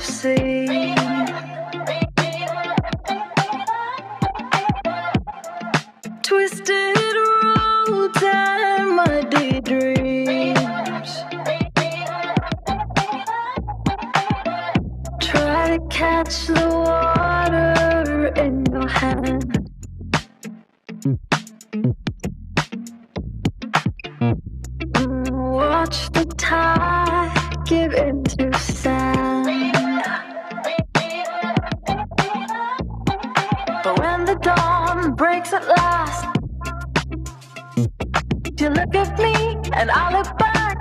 seen. Twisted roads and muddy dreams. Try to catch the water in your hand. Watch the tide give into sand. But when the dawn breaks at last, you look at me and I look back.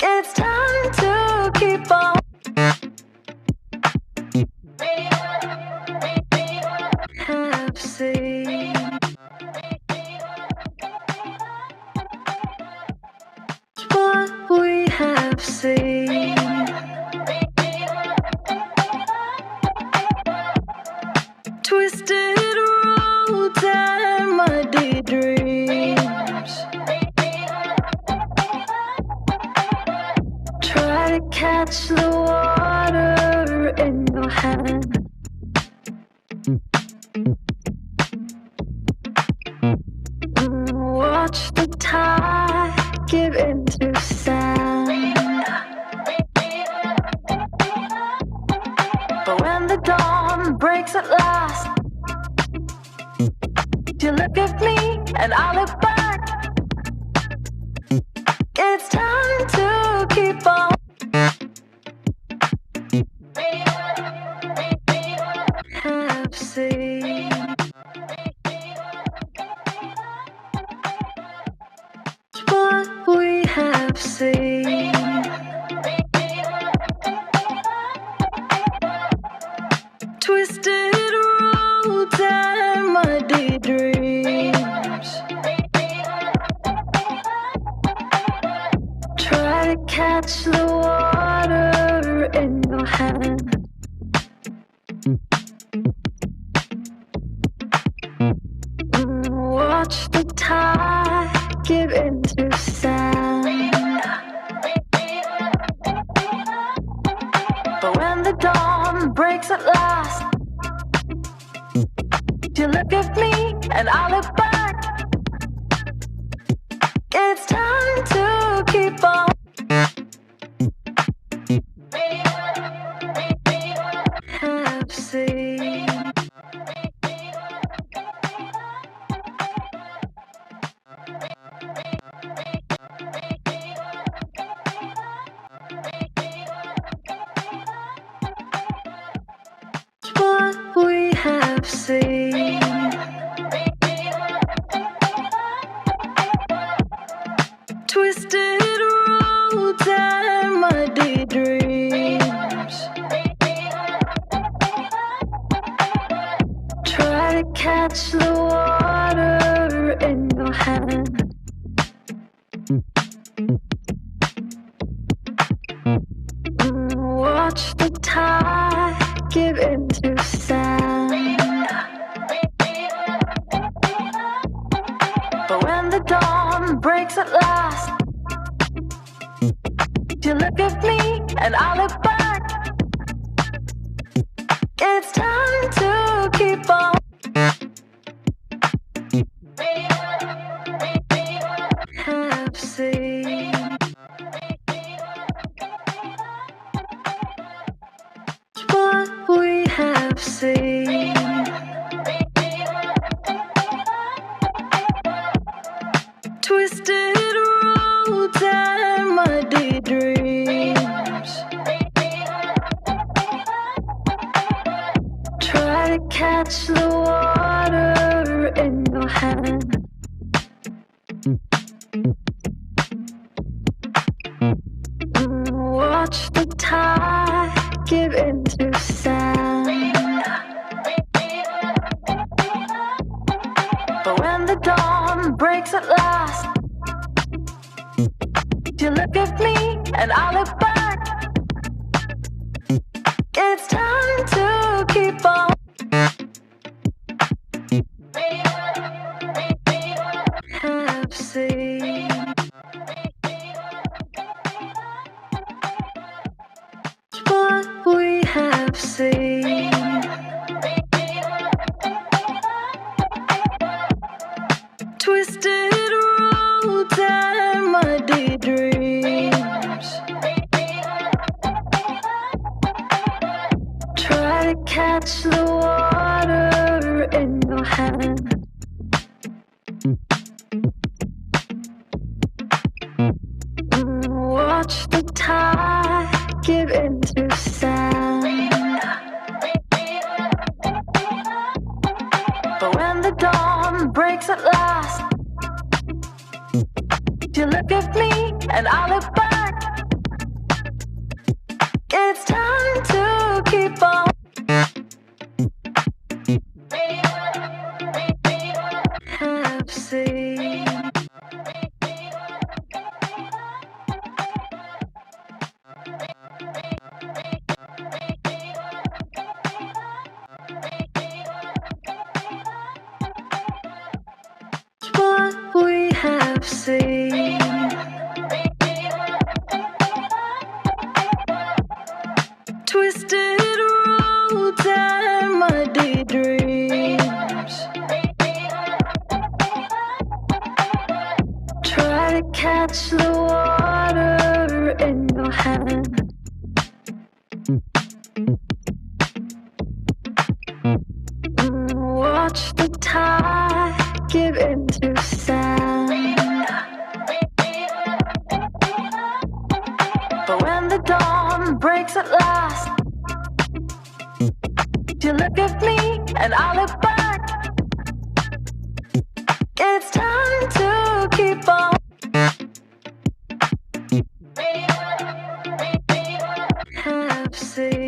It's time to keep on. Have seen. What we have seen. Twisted roads and muddy dreams. Try to catch the water in your hand. Watch the tide give into sand. But when the dawn breaks at last, you look at me and I look back. It's time to keep on. Have seen. What we have seen. Twisted roads and muddy dreams. Try to catch the water in your hand. Watch the tide give into sand. But when the dawn breaks at last, you look at me and I look back. It's time to keep on. Have seen. What we have seen. Twisted roads and muddy dreams. Try to catch the water in your hand. Watch the tide give into sand. But when the dawn breaks at last, you look at me and I look back. It's time to keep on. Have seen. What we have seen. Twisted roads and muddy dreams. Try to catch the water in your hand. Watch the tide give into sand. But when the dawn breaks at last, you look at me and I look back. It's time to keep on. Have seen. Twisted roads and muddy dreams. Try to catch the water in your hand. Watch the tide give into sand. But when the dawn breaks at last, you look at me and I look back. It's time to keep on. Have seen. What we have seen. Twisted roads and muddy dreams. Try to catch the water in your hand. Watch the tide give into sand. But when the dawn breaks at last, you look at me and I look back. It's time to keep on. Have seen.